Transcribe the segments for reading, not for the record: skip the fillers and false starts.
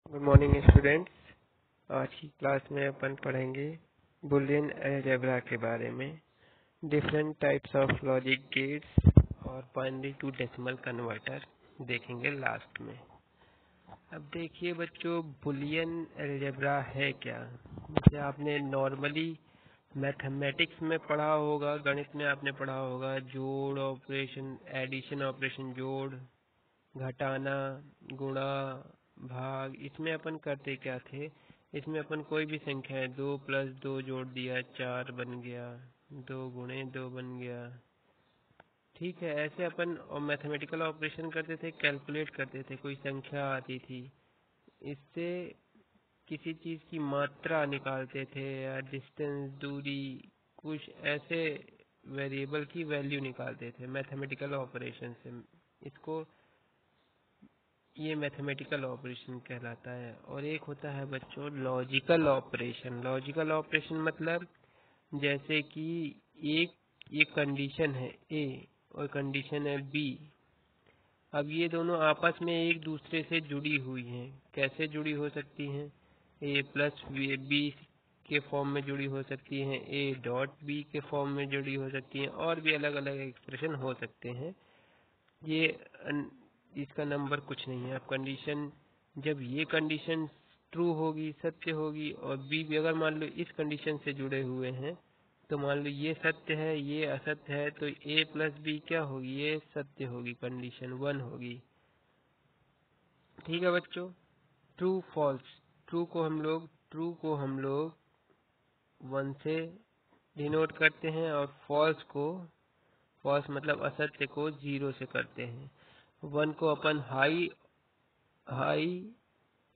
Good morning students. आज की class में अपन पढ़ेंगे बुलियन अलजेब्रा के बारे में, different types of logic gates और बाइनरी टू डेसिमल कन्वर्टर देखेंगे लास्ट में। अब देखिए बच्चों, बुलियन अलजेब्रा है क्या। जैसे आपने नॉर्मली मैथमेटिक्स में पढ़ा होगा, गणित में आपने पढ़ा होगा, जोड़ ऑपरेशन, एडिशन ऑपरेशन, जोड़, घटाना, गुणा, भाग, इसमें अपन करते क्या थे। इसमें अपन कोई भी संख्या है, 2 + 2 जोड़ दिया 4 बन गया, 2 × 2 बन गया। ठीक है, ऐसे अपन और मैथमेटिकल ऑपरेशन करते थे, कैलकुलेट करते थे, कोई संख्या आती थी, इससे किसी चीज की मात्रा निकालते थे या डिस्टेंस, दूरी, कुछ ऐसे वेरिएबल की वैल्यू निकालते थे मैथमेटिकल ऑपरेशन से। इसको ये मैथमेटिकल ऑपरेशन कहलाता है। और एक होता है बच्चों लॉजिकल ऑपरेशन। लॉजिकल ऑपरेशन मतलब जैसे कि एक कंडीशन है ए और कंडीशन है बी। अब ये दोनों आपस में एक दूसरे से जुड़ी हुई हैं। कैसे जुड़ी हो सकती हैं? ए प्लस बी के फॉर्म में जुड़ी हो सकती हैं, ए डॉट बी के फॉर्म में जुड़ी हो सकती हैं, और भी अलग अलग एक्सप्रेशन हो सकते हैं। ये इसका नंबर कुछ नहीं है। अब कंडीशन, जब ये कंडीशन ट्रू होगी, सत्य होगी, और बी भी अगर मान लो इस कंडीशन से जुड़े हुए हैं, तो मान लो ये सत्य है, ये असत्य है, तो ए प्लस बी क्या होगी? ये सत्य होगी, कंडीशन 1 होगी। ठीक है बच्चों। ट्रू फॉल्स, ट्रू को हम लोग 1 से डिनोट करते हैं, और फॉल्स मतलब असत्य को 0 से करते हैं। 1 को अपन हाई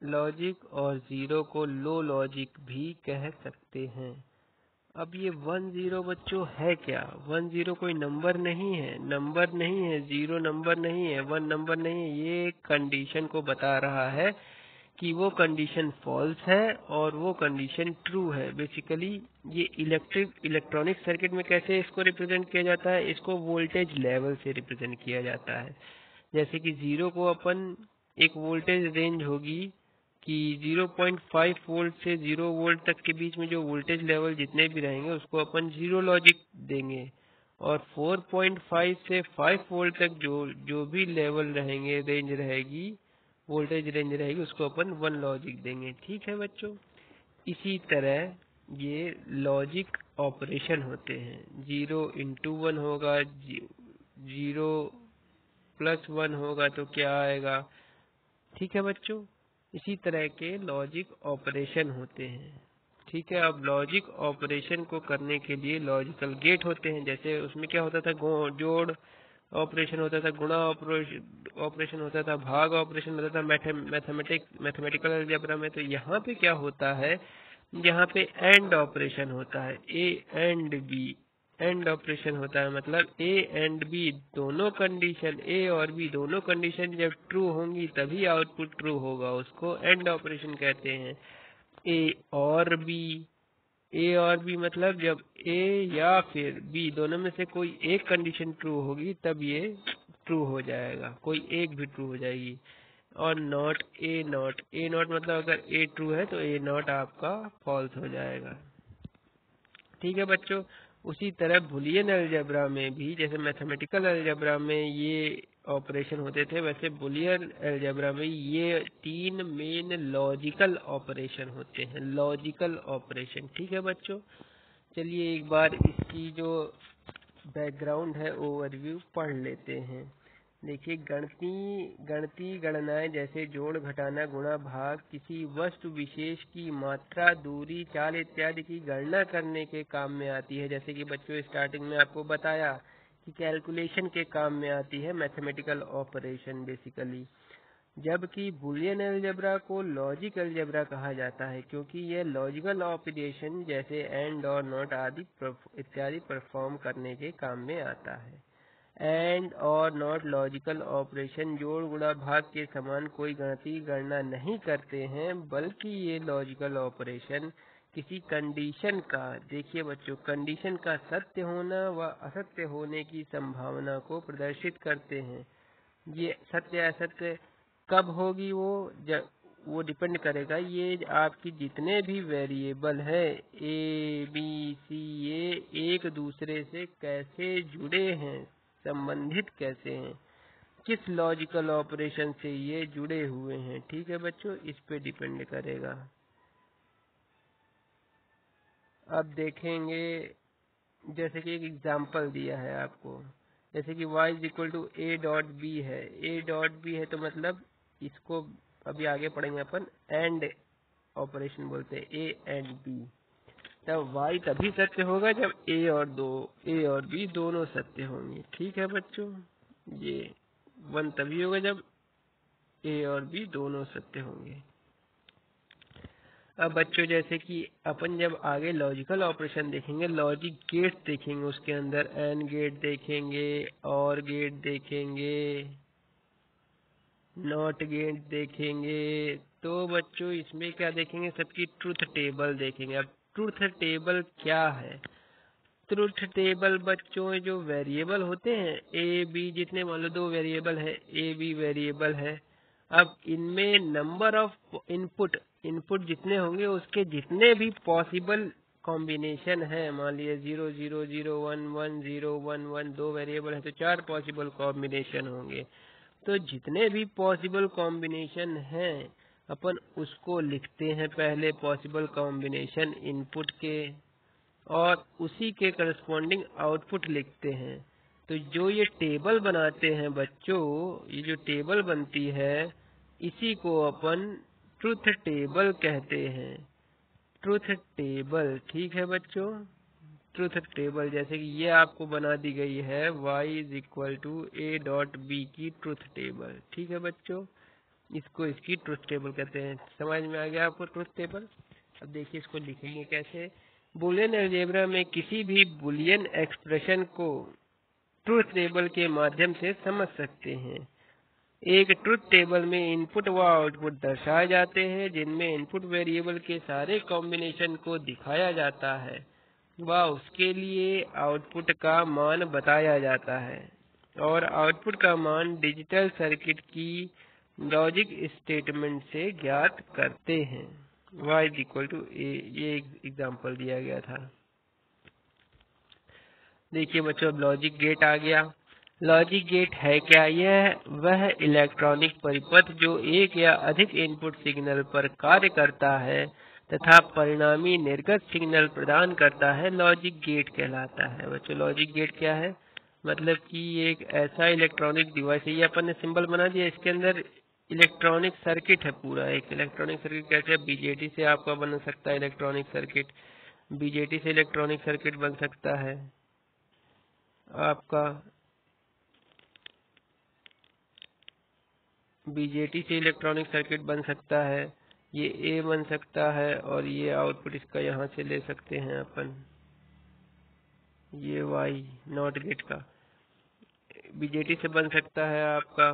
लॉजिक और 0 को लो लॉजिक भी कह सकते हैं। अब ये 1 0 बच्चों है क्या? 1 0 कोई नंबर नहीं है, 0 नंबर नहीं है, 1 नंबर नहीं है। ये कंडीशन को बता रहा है कि वो कंडीशन फॉल्स है और वो कंडीशन ट्रू है। बेसिकली ये इलेक्ट्रॉनिक सर्किट में कैसे इसको रिप्रेजेंट किया जाता है? इसको वोल्टेज लेवल से रिप्रेजेंट किया जाता है। जैसे कि 0 को अपन, एक वोल्टेज रेंज होगी कि 0.5 वोल्ट से 0 वोल्ट तक के बीच में जो वोल्टेज लेवल जितने भी रहेंगे उसको अपन 0 लॉजिक देंगे, और 4.5 से 5 वोल्ट तक जो जो भी लेवल रहेंगे, रेंज रहेगी, वोल्टेज रेंज रहेगी, उसको अपन 1 लॉजिक देंगे। ठीक है बच्चों। इसी तरह ये लॉजिक ऑपरेशन होते हैं। 0 × 1 होगा, 0 + 1 होगा तो क्या आएगा? ठीक है बच्चों। इसी तरह के लॉजिक ऑपरेशन होते हैं। ठीक है। अब लॉजिक ऑपरेशन को करने के लिए लॉजिकल गेट होते हैं। जैसे उसमें क्या होता था, जोड़ ऑपरेशन होता था, गुणा ऑपरेशन होता था, भाग ऑपरेशन होता था मैथमेटिकल अलजेब्रा में। तो यहाँ पे क्या होता है, यहाँ पे एंड ऑपरेशन होता है, A and B. And operation होता है मतलब ए एंड बी दोनों कंडीशन, ए और बी दोनों कंडीशन जब ट्रू होंगी तभी आउटपुट ट्रू होगा, उसको एंड ऑपरेशन कहते हैं। ए और बी मतलब जब ए या फिर बी दोनों में से कोई एक कंडीशन ट्रू होगी तब ये ट्रू हो जाएगा, कोई एक भी ट्रू हो जाएगी। और ए नॉट मतलब अगर ए ट्रू है तो ए नॉट आपका फॉल्स हो जाएगा। ठीक है बच्चों। उसी तरह बुलियन अलजेब्रा में भी, जैसे मैथमेटिकल अलजेब्रा में ये ऑपरेशन होते थे, वैसे बुलियन अलजेब्रा में ये 3 मेन लॉजिकल ऑपरेशन होते हैं। Logical operation. ठीक है बच्चों। चलिए एक बार इसकी जो बैकग्राउंड है, ओवरव्यू पढ़ लेते हैं। देखिए, गणितीय गणनाएं जैसे जोड़, घटाना, गुणा, भाग किसी वस्तु विशेष की मात्रा, दूरी, चाल इत्यादि की गणना करने के काम में आती है। जैसे कि बच्चों स्टार्टिंग में आपको बताया कि कैलकुलेशन के काम में आती है मैथमेटिकल ऑपरेशन बेसिकली। जबकि बुलियन अलजेब्रा को लॉजिक अलजेब्रा कहा जाता है, क्योंकि यह लॉजिकल ऑपरेशन जैसे एंड और नॉट आदि इत्यादि परफॉर्म करने के काम में आता है। एंड और नॉट लॉजिकल ऑपरेशन जोड़, गुणा, भाग के समान कोई गणितीय गणना नहीं करते हैं, बल्कि ये लॉजिकल ऑपरेशन किसी कंडीशन का, देखिए बच्चों, कंडीशन का सत्य होना व असत्य होने की संभावना को प्रदर्शित करते हैं। ये सत्य असत्य कब होगी? वो डिपेंड करेगा ये आपकी जितने भी वेरिएबल है ए बी सी ये एक दूसरे से कैसे जुड़े हैं, संबंधित कैसे हैं, किस लॉजिकल ऑपरेशन से ये जुड़े हुए हैं। ठीक है बच्चों, इस पे डिपेंड करेगा। अब देखेंगे, जैसे कि एक एग्जांपल दिया है आपको, जैसे कि y is equal to A dot B है। ए डॉट बी है तो मतलब इसको अभी आगे पढ़ेंगे अपन, एंड ऑपरेशन बोलते हैं, ए एंड बी। तब y तभी सत्य होगा जब ए और बी दोनों सत्य होंगे। ठीक है बच्चों, ये 1 तभी होगा जब ए और बी दोनों सत्य होंगे। अब बच्चों जैसे कि अपन जब आगे लॉजिकल ऑपरेशन देखेंगे, लॉजिक गेट्स देखेंगे, उसके अंदर एंड गेट देखेंगे, और गेट देखेंगे, नॉट गेट देखेंगे। तो बच्चों इसमें क्या देखेंगे, सबकी ट्रुथ टेबल देखेंगे। अब ट्रुथ टेबल क्या है? ट्रुथ टेबल बच्चों जो वेरिएबल होते हैं ए बी, जितने मान लो 2 वेरिएबल है, ए बी वेरिएबल है। अब इनमें नंबर ऑफ इनपुट जितने होंगे उसके जितने भी पॉसिबल कॉम्बिनेशन है, मान लीजिए 0 0 0 1 1 0 1 1, 2 वेरिएबल है तो 4 पॉसिबल कॉम्बिनेशन होंगे। तो जितने भी पॉसिबल कॉम्बिनेशन हैं अपन उसको लिखते हैं पहले, पॉसिबल कॉम्बिनेशन इनपुट के, और उसी के करस्पॉन्डिंग आउटपुट लिखते हैं। तो जो ये टेबल बनाते हैं बच्चों, ये जो टेबल बनती है इसी को अपन ट्रुथ टेबल कहते हैं। ट्रुथ टेबल, ठीक है बच्चों। ट्रुथ टेबल जैसे कि ये आपको बना दी गई है y is equal to A dot B की ट्रुथ टेबल। ठीक है बच्चों, इसको इसकी ट्रुथ टेबल कहते हैं। समझ में आ गया आपको ट्रुथ टेबल? अब देखिए इसको लिखेंगे कैसे। बुलियन अलजेब्रा में किसी भी बुलियन एक्सप्रेशन को ट्रुथ टेबल के माध्यम से समझ सकते हैं। एक ट्रुथ टेबल में इनपुट व आउटपुट दर्शाए जाते हैं, जिनमें इनपुट वेरिएबल के सारे कॉम्बिनेशन को दिखाया जाता है व उसके लिए आउटपुट का मान बताया जाता है, और आउटपुट का मान डिजिटल सर्किट की लॉजिक स्टेटमेंट से ज्ञात करते हैं। y इज इक्वल टू ए, ये एग्जाम्पल दिया गया था। देखिए बच्चों, अब लॉजिक गेट आ गया। लॉजिक गेट है क्या? यह वह इलेक्ट्रॉनिक परिपथ जो एक या अधिक इनपुट सिग्नल पर कार्य करता है तथा परिणामी निर्गत सिग्नल प्रदान करता है, लॉजिक गेट कहलाता है। बच्चों लॉजिक गेट क्या है? मतलब कि एक ऐसा इलेक्ट्रॉनिक डिवाइस है, ये अपन ने सिंबल बना दिया, इसके अंदर इलेक्ट्रॉनिक सर्किट है पूरा। एक इलेक्ट्रॉनिक सर्किट कैसे? बीजेटी से आपका बन सकता है इलेक्ट्रॉनिक सर्किट, बीजेटी से इलेक्ट्रॉनिक सर्किट बन सकता है आपका, बीजेटी से इलेक्ट्रॉनिक सर्किट बन सकता है, ये ए बन सकता है, और ये आउटपुट इसका यहाँ से ले सकते हैं अपन, ये वाई नॉट गेट का बीजेटी से बन सकता है आपका,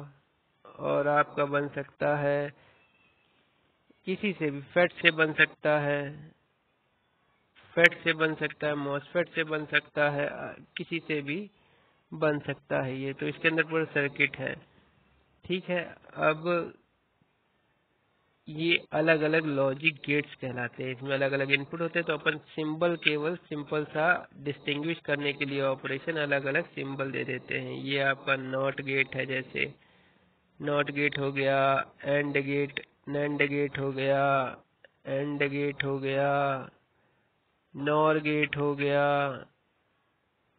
और आपका बन सकता है किसी से भी, फेट से बन सकता है, फेट से बन सकता है, मॉसफेट से बन सकता है, किसी से भी बन सकता है। ये तो इसके अंदर पूरा सर्किट है। ठीक है, अब ये अलग अलग लॉजिक गेट्स कहलाते हैं, इसमें अलग अलग इनपुट होते हैं। तो अपन सिंबल, केवल सिंपल सा डिस्टिंग्विश करने के लिए ऑपरेशन अलग अलग सिंबल दे देते हैं। ये आपका नॉट गेट है, जैसे नॉट गेट हो गया, एंड गेट, नैंड गेट हो गया, एंड गेट हो गया, नॉर गेट हो गया,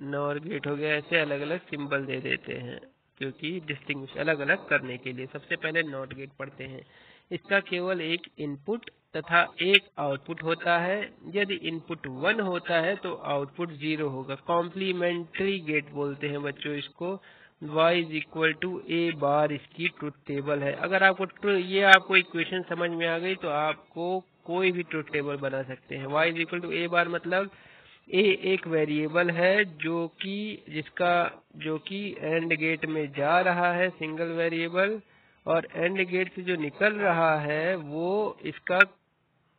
नॉर गेट हो गया। ऐसे अलग अलग सिंबल दे देते हैं क्योंकि डिस्टिंग्विश अलग अलग करने के लिए। सबसे पहले नॉट गेट पढ़ते हैं। इसका केवल एक इनपुट तथा एक आउटपुट होता है। यदि इनपुट 1 होता है तो आउटपुट 0 होगा। कॉम्प्लीमेंट्री गेट बोलते हैं बच्चों इसको। y is equal to A बार इसकी ट्रुथ टेबल है। अगर आपको ये आपको इक्वेशन समझ में आ गई तो आपको कोई भी ट्रुथ टेबल बना सकते हैं। y is equal to A बार मतलब ए एक वेरिएबल है जो कि एंड गेट में जा रहा है, सिंगल वेरिएबल, और एंड गेट से जो निकल रहा है वो इसका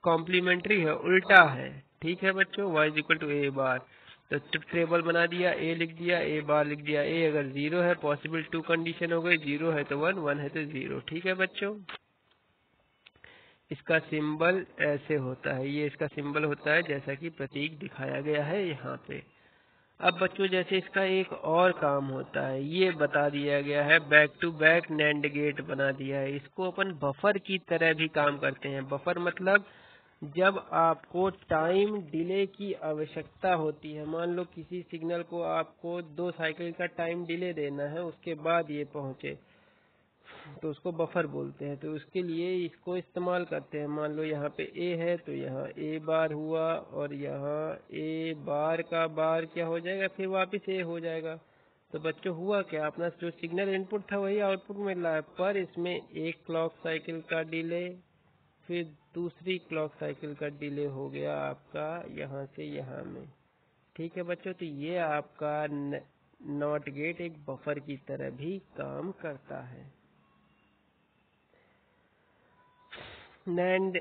कॉम्प्लीमेंट्री है, उल्टा है। ठीक है बच्चों, y is equal to A बार। तो टेबल बना दिया, ए लिख दिया, ए बार लिख दिया। ए अगर 0 है, पॉसिबल 2 कंडीशन हो गई, 0 है तो 1, 1 है तो 0। ठीक है बच्चों, इसका सिंबल ऐसे होता है, ये इसका सिंबल होता है जैसा कि प्रतीक दिखाया गया है यहाँ पे। अब बच्चों जैसे इसका एक और काम होता है, ये बता दिया गया है, back to back NAND gate बना दिया है। इसको अपन बफर की तरह भी काम करते हैं। बफर मतलब जब आपको टाइम डिले की आवश्यकता होती है, मान लो किसी सिग्नल को आपको 2 साइकिल का टाइम डिले देना है, उसके बाद ये पहुंचे, तो उसको बफर बोलते हैं। तो उसके लिए इसको इस्तेमाल करते हैं। मान लो यहाँ पे ए है तो यहाँ ए बार हुआ, और यहाँ ए बार का बार क्या हो जाएगा, फिर वापस ए हो जाएगा। तो बच्चों हुआ क्या, अपना जो सिग्नल इनपुट था वही आउटपुट मिल रहा है, पर इसमें एक क्लॉक साइकिल का डिले, फिर दूसरी क्लॉक साइकिल का डिले हो गया आपका यहाँ से यहाँ में। ठीक है बच्चों, तो ये आपका नॉट गेट एक बफर की तरह भी काम करता है। एंड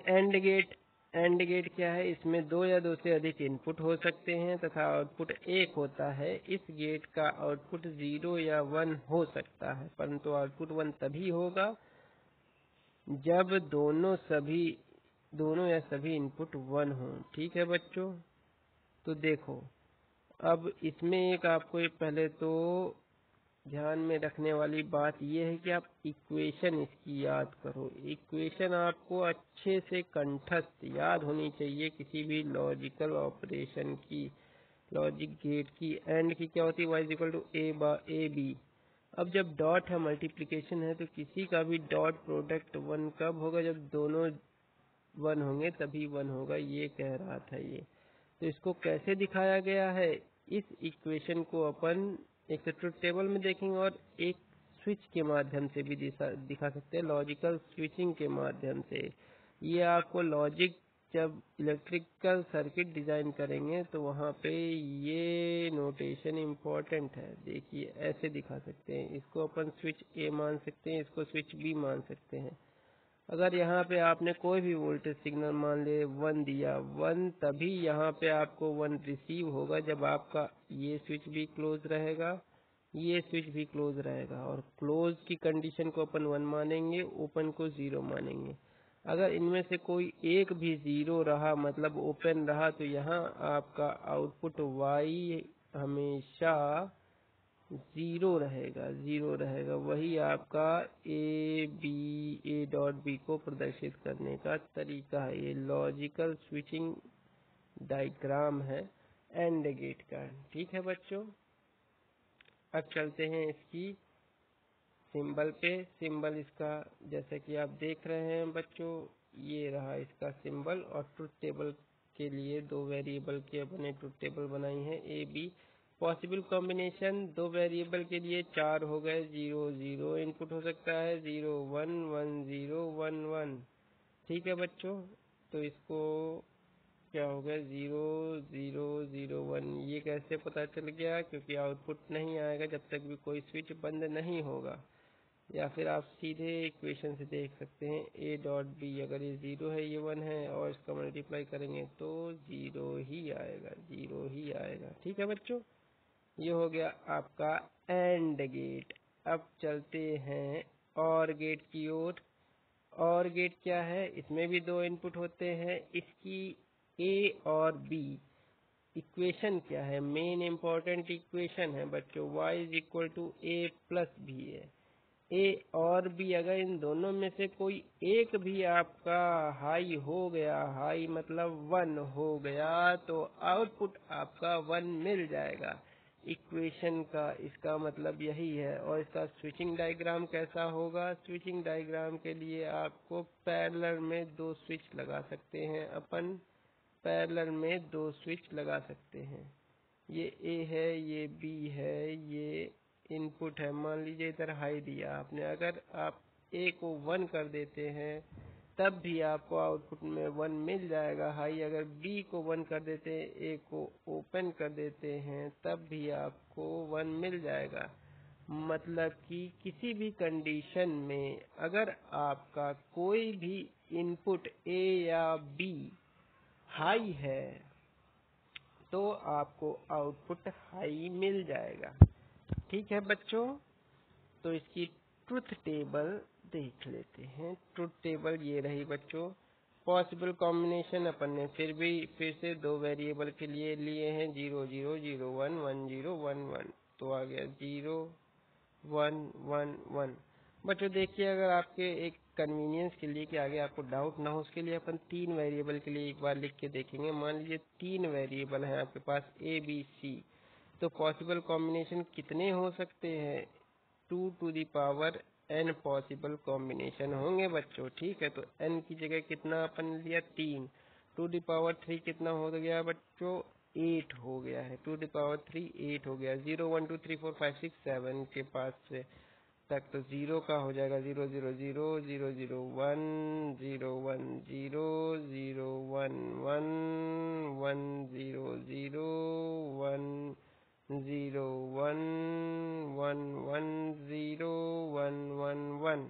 गेट क्या है, इसमें 2 या 2 से अधिक इनपुट हो सकते हैं तथा आउटपुट 1 होता है। इस गेट का आउटपुट 0 या 1 हो सकता है, परंतु आउटपुट 1 तभी होगा जब दोनों या सभी इनपुट 1 हो। ठीक है बच्चों, तो देखो अब इसमें एक आपको पहले तो ध्यान में रखने वाली बात यह है कि आप इक्वेशन इसकी याद करो। इक्वेशन आपको अच्छे से कंठस्थ याद होनी चाहिए किसी भी लॉजिकल ऑपरेशन की, लॉजिक गेट की। एंड की क्या होती है, y equal to A B. अब जब डॉट है, मल्टीप्लिकेशन है, तो किसी का भी डॉट प्रोडक्ट 1 कब होगा, जब दोनों 1 होंगे तभी 1 होगा, ये कह रहा था ये। तो इसको कैसे दिखाया गया है, इस इक्वेशन को अपन एक तो ट्रुथ टेबल में देखेंगे और एक स्विच के माध्यम से भी दिखा सकते हैं, लॉजिकल स्विचिंग के माध्यम से। ये आपको लॉजिक जब इलेक्ट्रिकल सर्किट डिजाइन करेंगे तो वहाँ पे ये नोटेशन इम्पोर्टेंट है। देखिए ऐसे दिखा सकते हैं, इसको अपन स्विच ए मान सकते हैं, इसको स्विच बी मान सकते हैं। अगर यहाँ पे आपने कोई भी वोल्टेज सिग्नल मान ले 1 दिया, 1 तभी यहाँ पे आपको 1 रिसीव होगा जब आपका ये स्विच भी क्लोज रहेगा, ये स्विच भी क्लोज रहेगा। और क्लोज की कंडीशन को अपन 1 मानेंगे, ओपन को 0 मानेंगे। अगर इनमें से कोई एक भी 0 रहा, मतलब ओपन रहा, तो यहाँ आपका आउटपुट y हमेशा 0 रहेगा। वही आपका ए डॉट बी को प्रदर्शित करने का तरीका है। ये लॉजिकल स्विचिंग डायग्राम है एंड गेट का। ठीक है बच्चों, अब चलते हैं इसकी सिंबल पे। सिंबल इसका जैसे कि आप देख रहे हैं बच्चों, ये रहा इसका सिंबल। और ट्रुथ टेबल के लिए 2 वेरिएबल की अपने ट्रुथ टेबल बनाई है, A B. Possible combination 2 variable के लिए 4 हो गए, 0 0 इनपुट हो सकता है, 0 1 1 0 1 1। ठीक है बच्चों, तो इसको क्या हो गया, 0 0 0 1। ये कैसे पता चल गया, क्योंकि आउटपुट नहीं आएगा जब तक भी कोई स्विच बंद नहीं होगा। या फिर आप सीधे इक्वेशन से देख सकते हैं, ए डॉट बी, अगर ये 0 है, ये 1 है, और इसका मल्टीप्लाई करेंगे तो 0 ही आएगा, 0 ही आएगा। ठीक है बच्चों, ये हो गया आपका एंड गेट। अब चलते हैं और गेट की ओर। और गेट क्या है, इसमें भी 2 इनपुट होते हैं। इसकी ए और बी इक्वेशन क्या है, मेन इंपॉर्टेंट इक्वेशन है बच्चों, y is equal to A plus B है। ए और बी, अगर इन दोनों में से कोई एक भी आपका हाई हो गया, हाई मतलब 1 हो गया, तो आउटपुट आपका 1 मिल जाएगा। इक्वेशन का इसका मतलब यही है। और इसका स्विचिंग डायग्राम कैसा होगा, स्विचिंग डायग्राम के लिए आपको पैरेलल में 2 स्विच लगा सकते हैं अपन, पैरेलल में 2 स्विच लगा सकते हैं। ये ए है, ये बी है, ये इनपुट है। मान लीजिए इधर हाई दिया आपने, अगर आप ए को 1 कर देते हैं तब भी आपको आउटपुट में 1 मिल जाएगा हाई। अगर बी को 1 कर देते हैं, ए को ओपन कर देते हैं, तब भी आपको 1 मिल जाएगा। मतलब कि किसी भी कंडीशन में अगर आपका कोई भी इनपुट ए या बी हाई है तो आपको आउटपुट हाई मिल जाएगा। ठीक है बच्चों, तो इसकी ट्रुथ टेबल देख लेते हैं। ट्रुथ टेबल ये रही बच्चों, पॉसिबल कॉम्बिनेशन अपन ने फिर से दो वेरिएबल के लिए लिए हैं 0 0 0 1 1 0 1 1, तो आ गया 0 1 1 1। बच्चों देखिए, अगर आपके एक कन्वीनियंस के लिए कि आगे आपको डाउट ना हो, उसके लिए अपन तीन वेरिएबल के लिए एक बार लिख के देखेंगे। मान लीजिए तीन वेरिएबल हैं आपके पास ए बी सी, तो पॉसिबल कॉम्बिनेशन कितने हो सकते हैं? 2 to the power n possible combination होंगे बच्चों, ठीक है। तो n की जगह कितना अपन लिया? 3। 2 दी पावर 3 कितना हो गया बच्चों? 8 हो गया है। 2 दी पावर 3 8 हो गया। 0 1 2 3 4 5 6 7 के पास से तक, तो 0 का हो जाएगा 0 0 0 0 0 1 0 1 0 0 1 1 1 0 0 1 0 1 1 1 0 1 1 1,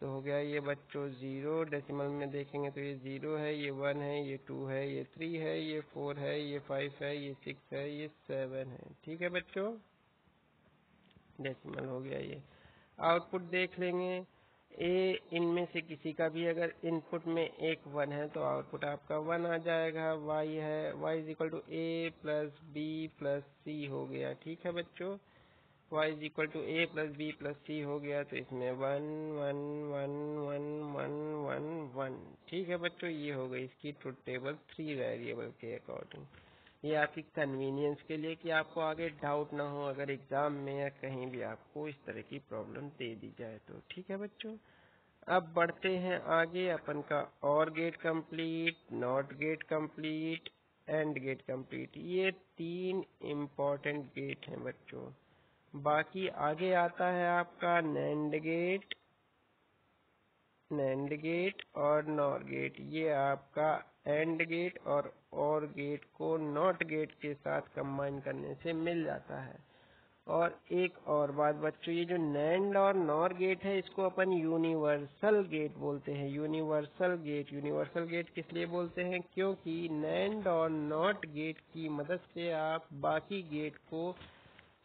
तो हो गया ये बच्चों 0। डेसिमल में देखेंगे तो ये 0 है, ये 1 है, ये 2 है, ये 3 है, ये 4 है, ये 5 है, ये 6 है, ये 7 है, ठीक है बच्चों। डेसिमल हो गया ये। आउटपुट देख लेंगे। ए इनमें से किसी का भी अगर इनपुट में एक 1 है तो आउटपुट आपका 1 आ जाएगा। y है, y is equal to A plus B plus C हो गया, ठीक है बच्चों। y is equal to A plus B plus C हो गया, तो इसमें 1 1 1 1 1 1 1, ठीक है बच्चों। ये हो गई इसकी ट्रुथ टेबल 3 वेरिएबल के अकॉर्डिंग। ये आपकी कन्वीनियंस के लिए कि आपको आगे डाउट ना हो अगर एग्जाम में या कहीं भी आपको इस तरह की प्रॉब्लम दे दी जाए तो, ठीक है बच्चों। अब बढ़ते हैं आगे। अपन का और get complete, not get complete, and get complete, ये तीन इम्पोर्टेंट गेट हैं बच्चों। बाकी आगे आता है आपका नैंड गेट और नॉर गेट। ये आपका एंड गेट और गेट को नॉट गेट के साथ कंबाइन करने से मिल जाता है। और एक और बात बच्चों, ये जो नैंड और नॉर गेट है इसको अपन यूनिवर्सल गेट बोलते हैं। यूनिवर्सल गेट किस लिए बोलते हैं? क्योंकि नैंड और नॉट गेट की मदद से आप बाकी गेट को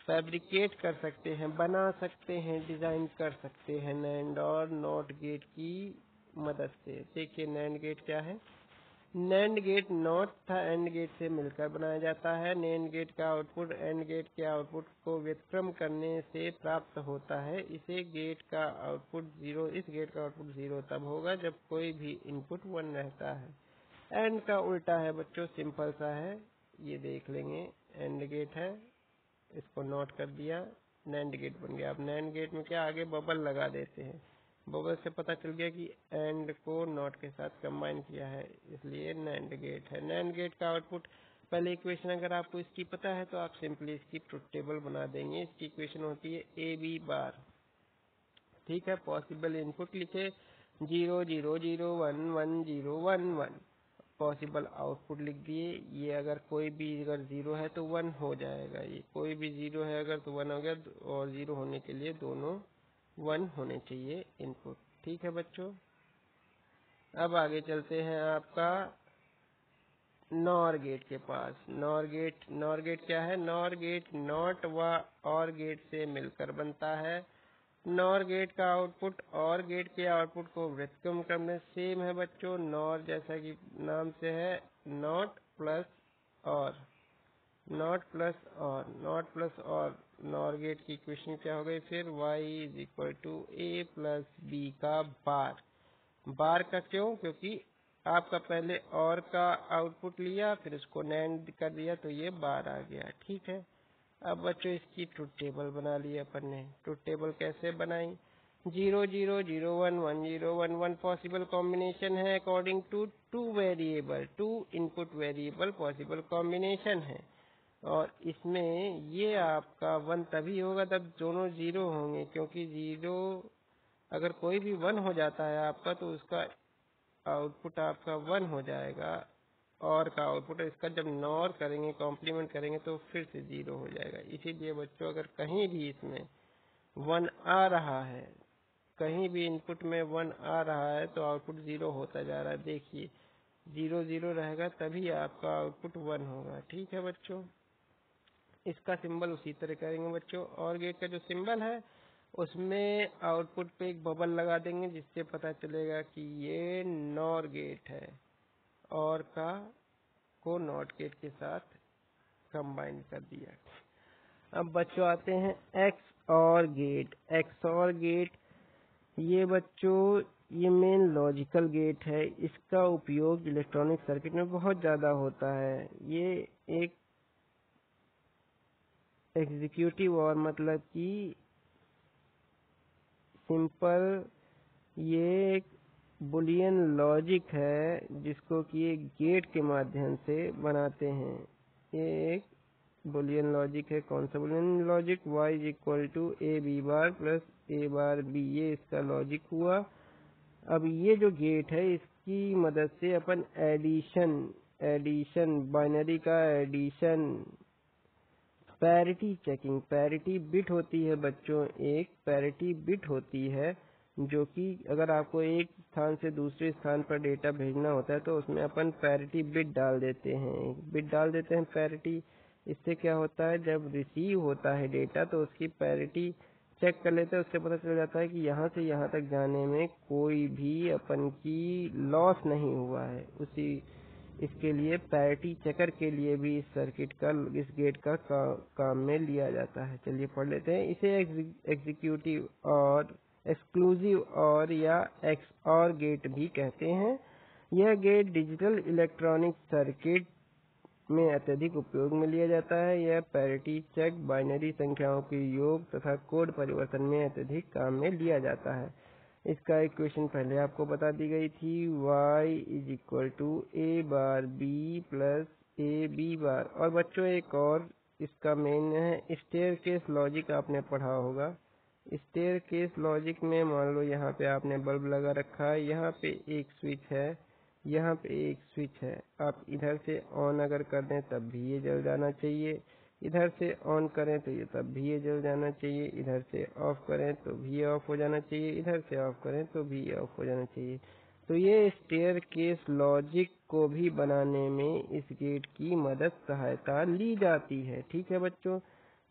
फैब्रिकेट कर सकते हैं, बना सकते हैं, डिजाइन कर सकते हैं नैंड और नॉट गेट की मदद से। देखिए नैंड गेट क्या है। नैंड गेट नॉट था एंड गेट से मिलकर बनाया जाता है। नैंड गेट का आउटपुट एंड गेट के आउटपुट को व्युत्क्रम करने से प्राप्त होता है। इस गेट का आउटपुट 0 तब होगा जब कोई भी इनपुट 1 रहता है। एंड का उल्टा है बच्चों, सिंपल सा है, ये देख लेंगे। एंड गेट है, इसको नोट कर दिया, नैंड गेट बन गया। अब नैंड गेट में क्या, आगे बबल लगा देते हैं। बबल से पता चल गया कि एंड को नॉट के साथ कंबाइन किया है, इसलिए नैंड गेट है। नैंड गेट का आउटपुट, पहले इक्वेशन अगर आपको इसकी पता है तो आप सिंपली इसकी ट्रुथ टेबल बना देंगे। इसकी इक्वेशन होती है ए बी बार, ठीक है। पॉसिबल इनपुट लिखे 0 0 0 1 1 0 1 1, पॉसिबल आउटपुट लिख दिए। ये अगर कोई भी अगर 0 है तो 1 हो जाएगा, ये कोई भी 0 है अगर तो 1 हो गया, और 0 होने के लिए दोनों 1 होने चाहिए इनपुट, ठीक है बच्चों। अब आगे चलते हैं आपका नॉर गेट के पास। नॉर गेट क्या है? नॉर गेट नॉट व और गेट से मिलकर बनता है। नॉर गेट का आउटपुट और गेट के आउटपुट को व्युत्क्रम करने सेम है बच्चों। नॉर जैसा कि नाम से है, नॉट प्लस और, नॉर गेट की इक्वेशन क्या हो गई फिर? y is equal to A plus B का बार का क्यों? क्योंकि आपका पहले और का आउटपुट लिया, फिर उसको नैंड कर दिया, तो ये बार आ गया, ठीक है। अब बच्चों इसकी ट्रुथ टेबल बना ली अपन ने। ट्रुथ टेबल कैसे बनाई? 0 0 0 1 1 0 1 1 पॉसिबल कॉम्बिनेशन है according to two input variable possible combination है। और इसमें ये आपका 1 तभी होगा तब दोनों 0 होंगे, क्योंकि 0 अगर कोई भी 1 हो जाता है आपका तो उसका आउटपुट आपका 1 हो जाएगा, और का आउटपुट इसका जब नॉर करेंगे, कॉम्प्लीमेंट करेंगे तो फिर से 0 हो जाएगा। इसीलिए बच्चों अगर कहीं भी इसमें 1 आ रहा है, कहीं भी इनपुट में 1 आ रहा है तो आउटपुट 0 होता जा रहा है। देखिए 0 0 रहेगा तभी आपका आउटपुट 1 होगा, ठीक है बच्चों। इसका सिंबल उसी तरह करेंगे बच्चों। और गेट का जो सिंबल है उसमें आउटपुट पे एक बबल लगा देंगे जिससे पता चलेगा कि ये नॉर गेट है, और का को नॉट गेट के साथ कंबाइन कर दिया। अब बच्चों आते हैं एक्स और गेट। एक्स और गेट ये बच्चों ये मेन लॉजिकल गेट है। इसका उपयोग इलेक्ट्रॉनिक सर्किट में बहुत ज़्यादा होता है। ये एक एग्जीक्यूटिव और मतलब कि सिंपल ये एक बुलियन लॉजिक है जिसको कि एक गेट के माध्यम से बनाते हैं। ये एक बुलियन लॉजिक है। कौन सा Boolean logic? y is equal to A B bar plus A bar B, ये इसका लॉजिक हुआ। अब ये जो गेट है इसकी मदद से अपन एडिशन बाइनरी का addition, parity checking, parity bit होती है बच्चों, एक पैरिटी बिट होती है जो कि अगर आपको एक स्थान से दूसरे स्थान पर डेटा भेजना होता है तो उसमें अपन पैरिटी बिट डाल देते हैं पैरिटी। इससे क्या होता है, जब रिसीव होता है डेटा तो उसकी पैरिटी चेक कर लेते हैं। उससे पता चल जाता है कि यहाँ से यहाँ तक जाने में कोई भी अपन की लॉस नहीं हुआ है। इसके लिए पैरिटी चेकर के लिए भी इस सर्किट का, इस गेट का काम में लिया जाता है। चलिए पढ़ लेते हैं इसे। एग्जीक्यूटिव और एक्सक्लूसिव और या XOR गेट भी कहते हैं। यह गेट डिजिटल इलेक्ट्रॉनिक सर्किट में अत्यधिक उपयोग में लिया जाता है। यह पैरिटी चेक, बाइनरी संख्याओं के योग तथा कोड परिवर्तन में अत्यधिक काम में लिया जाता है। इसका इक्वेशन पहले आपको बता दी गई थी, y is equal to A bar B plus A B bar. और बच्चों एक और इसका मेन है स्टेयरकेस लॉजिक, आपने पढ़ा होगा। स्टेयरकेस लॉजिक में मान लो यहाँ पे आपने बल्ब लगा रखा है, यहाँ पे एक स्विच है, यहाँ पे एक स्विच है। आप इधर से ऑन अगर कर दें तब भी ये जल जाना चाहिए, इधर से ऑन करें तो ये तब भी ये जल जाना चाहिए, इधर से ऑफ करें तो भी ऑफ हो जाना चाहिए, इधर से ऑफ करें तो भी ऑफ हो जाना चाहिए। तो ये स्टेयरकेस लॉजिक को भी बनाने में इस गेट की मदद सहायता ली जाती है। ठीक है बच्चों,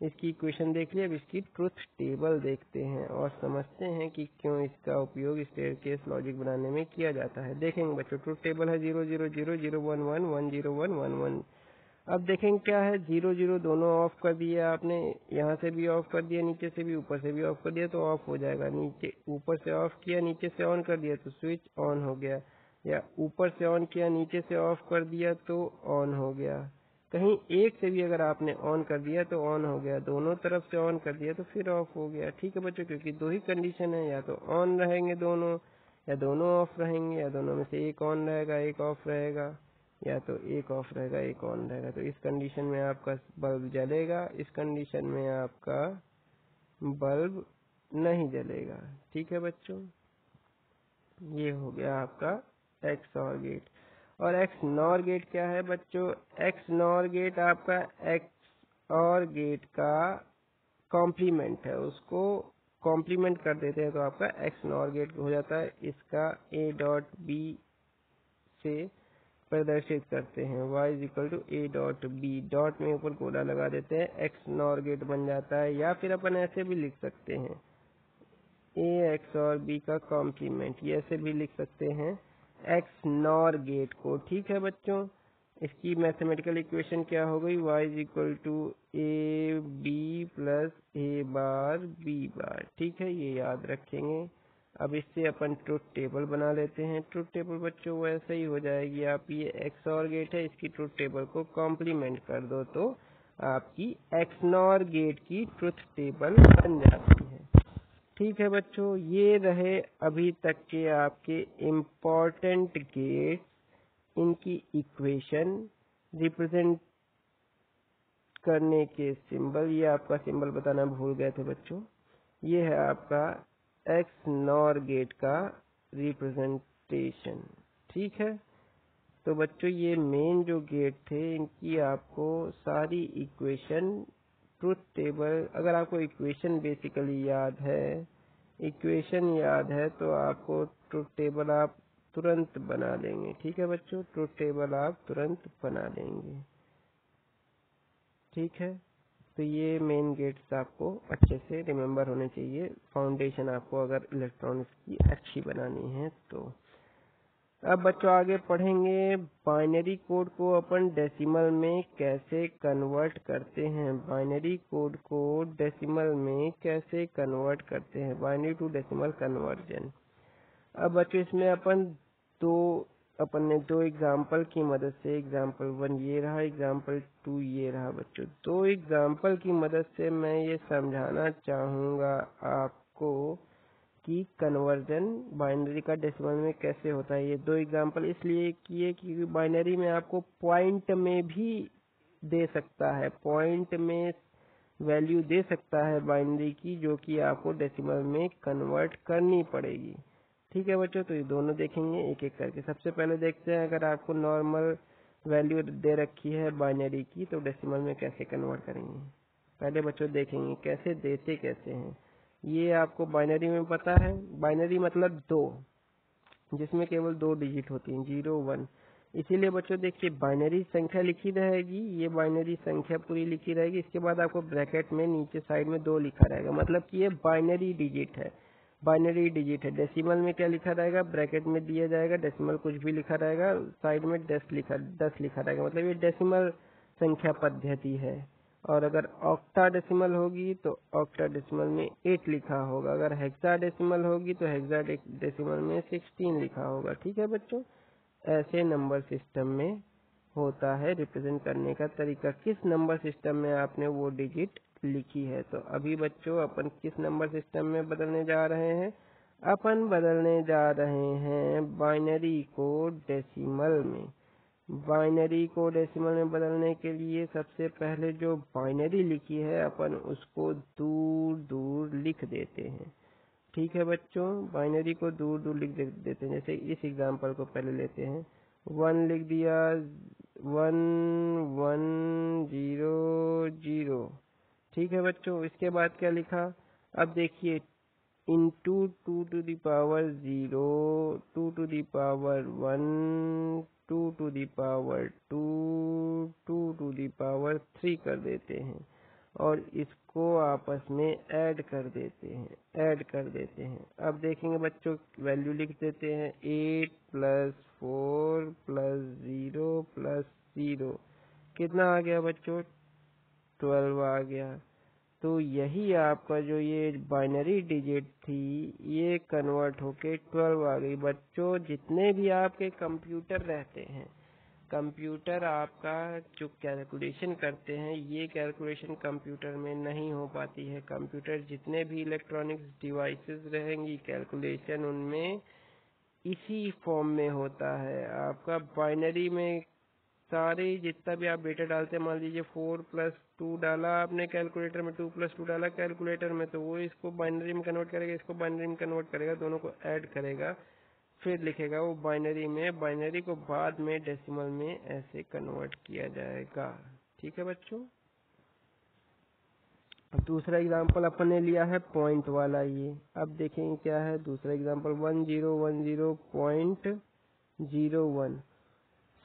इसकी इक्वेशन देख लिया। अब इसकी ट्रुथ टेबल देखते हैं और समझते हैं कि क्यों इसका उपयोग स्टेयरकेस लॉजिक बनाने में किया जाता है। देखेंगे बच्चों, ट्रुथ टेबल है 0 0 0 0 1 1 1 0 1 1 1। अब देखेंगे क्या है, 0 0 दोनों ऑफ कर दिया आपने, यहाँ से भी ऑफ कर दिया, नीचे से भी, ऊपर से भी ऑफ कर दिया तो ऑफ हो जाएगा। नीचे ऊपर से ऑफ किया, नीचे से ऑन कर दिया तो स्विच ऑन हो गया, या ऊपर से ऑन किया, नीचे से ऑफ कर दिया तो ऑन हो गया। कहीं एक से भी अगर आपने ऑन कर दिया तो ऑन हो गया, दोनों तरफ से ऑन कर दिया तो फिर ऑफ हो गया। ठीक है बच्चों, क्योंकि दो ही कंडीशन है, या तो ऑन रहेंगे दोनों, या दोनों ऑफ रहेंगे, या दोनों में से एक ऑन रहेगा एक ऑफ रहेगा, या तो एक ऑफ रहेगा एक ऑन रहेगा। तो इस कंडीशन में आपका बल्ब जलेगा, इस कंडीशन में आपका बल्ब नहीं जलेगा। ठीक है बच्चों, ये हो गया आपका एक्स और गेट। और एक्स नॉर गेट क्या है बच्चों? एक्स नॉर गेट आपका एक्स और गेट का कॉम्प्लीमेंट है, उसको कॉम्प्लीमेंट कर देते हैं तो आपका एक्स नॉर गेट हो जाता है। इसका a डॉट बी से प्रदर्शित करते हैं, y is equal to A dot B, dot में ऊपर गोला लगा देते हैं, एक्स नॉर गेट बन जाता है। या फिर अपन ऐसे भी लिख सकते हैं, ए एक्स और बी का कॉम्प्लीमेंट, ये ऐसे भी लिख सकते हैं एक्स नॉर गेट को। ठीक है बच्चों, इसकी मैथमेटिकल इक्वेशन क्या हो गई, y is equal to A B plus A bar B bar. ठीक है, ये याद रखेंगे। अब इससे अपन ट्रुथ टेबल बना लेते हैं। ट्रुथ टेबल बच्चों वैसे ही हो जाएगी, आप ये एक्स और गेट है, इसकी ट्रुथ टेबल को कॉम्प्लीमेंट कर दो तो आपकी एक्स नॉर गेट की ट्रुथ टेबल बन जाती है। ठीक है बच्चों, ये रहे अभी तक के आपके इम्पोर्टेंट गेट्स, इनकी इक्वेशन, रिप्रेजेंट करने के सिंबल। ये आपका सिंबल बताना भूल गए थे बच्चों, ये है आपका एक्स नॉर गेट का रिप्रेजेंटेशन। ठीक है, तो बच्चों ये मेन जो गेट थे इनकी आपको सारी इक्वेशन, ट्रुथ टेबल, अगर आपको इक्वेशन बेसिकली याद है, इक्वेशन याद है तो आपको ट्रुथ टेबल आप तुरंत बना लेंगे। ठीक है बच्चों, ट्रुथ टेबल आप तुरंत बना लेंगे। ठीक है, तो ये मेन गेट्स आपको अच्छे से रिमेम्बर होने चाहिए, फाउंडेशन आपको अगर इलेक्ट्रॉनिक्स की अच्छी बनानी है तो। अब बच्चों आगे पढ़ेंगे बाइनरी कोड को अपन डेसिमल में कैसे कन्वर्ट करते हैं। बाइनरी कोड को डेसिमल में कैसे कन्वर्ट करते हैं, बाइनरी टू डेसिमल कन्वर्जन। अब बच्चों इसमें अपन ने दो एग्जाम्पल की मदद से, एग्जाम्पल 1 ये रहा, एग्जाम्पल 2 ये रहा बच्चों। दो एग्जाम्पल की मदद से मैं ये समझाना चाहूँगा आपको कि कन्वर्जन बाइनरी का डेसिमल में कैसे होता है। ये दो एग्जाम्पल इसलिए किए क्योंकि बाइनरी में आपको पॉइंट में भी दे सकता है, पॉइंट में वैल्यू दे सकता है बाइनरी की, जो कि आपको डेसिमल में कन्वर्ट करनी पड़ेगी। ठीक है बच्चों, तो ये दोनों देखेंगे एक एक करके। सबसे पहले देखते हैं, अगर आपको नॉर्मल वैल्यू दे रखी है बाइनरी की तो डेसिमल में कैसे कन्वर्ट करेंगे। पहले बच्चों देखेंगे कैसे देते कैसे हैं। ये आपको बाइनरी में पता है, बाइनरी मतलब 2, जिसमें केवल 2 डिजिट होती हैं, 0 1। इसीलिए बच्चों देखिए बाइनरी संख्या लिखी रहेगी, ये बाइनरी संख्या पूरी लिखी रहेगी, इसके बाद आपको ब्रैकेट में नीचे साइड में 2 लिखा रहेगा, मतलब कि ये बाइनरी डिजिट है, बाइनरी डिजिट है। डेसिमल में क्या लिखा रहेगा, ब्रैकेट में दिया जाएगा, डेसिमल कुछ भी लिखा रहेगा, साइड में 10 लिखा रहेगा, मतलब ये डेसिमल संख्या पद्धति है। और अगर ऑक्टाडेसिमल होगी तो ऑक्टाडेसिमल में 8 लिखा होगा, अगर हेक्साडेसिमल होगी तो हेक्साडेसिमल में 16 लिखा होगा। ठीक है बच्चों, ऐसे नंबर सिस्टम में होता है रिप्रेजेंट करने का तरीका। किस नंबर सिस्टम में आपने वो डिजिट लिखी है। तो अभी बच्चों अपन किस नंबर सिस्टम में बदलने जा रहे हैं, अपन बदलने जा रहे हैं बाइनरी को डेसिमल में। बाइनरी को डेसिमल में बदलने के लिए सबसे पहले जो बाइनरी लिखी है अपन उसको दूर दूर लिख देते हैं। ठीक है बच्चों, बाइनरी को दूर दूर लिख देते हैं। जैसे इस एग्जांपल को पहले लेते हैं, 1 लिख दिया, 1 1 0 0। ठीक है बच्चों, इसके बाद क्या लिखा, अब देखिए into 2 to the power 0, 2 to the power 1, 2 to the power 2, 2 to the power 3 कर देते हैं और इसको आपस में ऐड कर देते हैं। अब देखेंगे बच्चों, वैल्यू लिख देते हैं, 8 + 4 + 0 + 0 कितना आ गया बच्चों, 12 आ गया। तो यही आपका जो ये बाइनरी डिजिट थी ये कन्वर्ट होके 12 आ गई। बच्चों जितने भी आपके कंप्यूटर रहते हैं, कंप्यूटर आपका जो कैलकुलेशन करते हैं, ये कैलकुलेशन कंप्यूटर में नहीं हो पाती है। कंप्यूटर जितने भी इलेक्ट्रॉनिक्स डिवाइसेस रहेंगी, कैलकुलेशन उनमें इसी फॉर्म में होता है। आपका बाइनरी में सारे जितना भी आप डेटा डालते हैं, मान लीजिए 4 + 2 डाला आपने कैलकुलेटर में, 2 + 2 डाला कैलकुलेटर में, तो वो इसको बाइनरी में कन्वर्ट करेगा, इसको बाइनरी में कन्वर्ट करेगा, दोनों को ऐड करेगा, फिर लिखेगा वो बाइनरी में। बाइनरी को बाद में डेसिमल में ऐसे कन्वर्ट किया जाएगा। ठीक है बच्चों, अब दूसरा एग्जाम्पल अपन ने लिया है पॉइंट वाला। ये अब देखेंगे क्या है दूसरा एग्जाम्पल, 1010.01।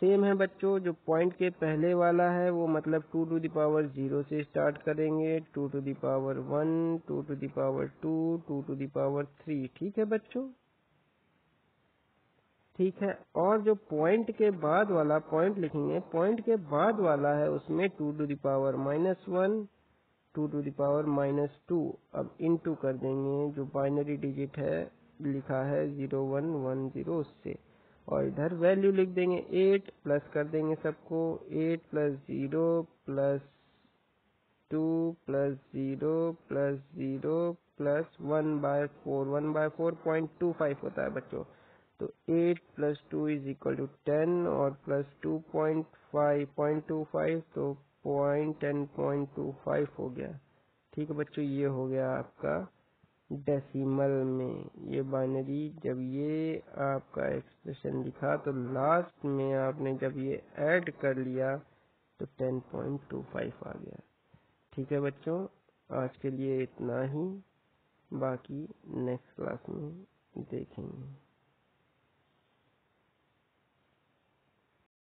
सेम है बच्चों, जो पॉइंट के पहले वाला है वो मतलब 2 to the power 0 से स्टार्ट करेंगे, 2 to the power 1, 2 to the power 2, 2 to the power 3। ठीक है बच्चों, ठीक है। और जो पॉइंट के बाद वाला, पॉइंट लिखेंगे, पॉइंट के बाद वाला है उसमें 2 to the power -1, 2 to the power -2। अब इनटू कर देंगे, जो बाइनरी डिजिट है लिखा है 0 1 1 0 उससे, और इधर वैल्यू लिख देंगे 8, प्लस कर देंगे सबको, 8 + 0 + 2 + 0 + 0 + 1/4, 1/4.25 होता है बच्चों। तो 8 + 2 = 10 और +2.5 तो 10.25 हो गया। ठीक है बच्चों, ये हो गया आपका डेसिमल में। ये बाइनरी जब ये आपका एक्सप्रेशन लिखा तो लास्ट में आपने जब ये ऐड कर लिया तो 10.25 आ गया। ठीक है बच्चों, आज के लिए इतना ही, बाकी नेक्स्ट क्लास में देखेंगे।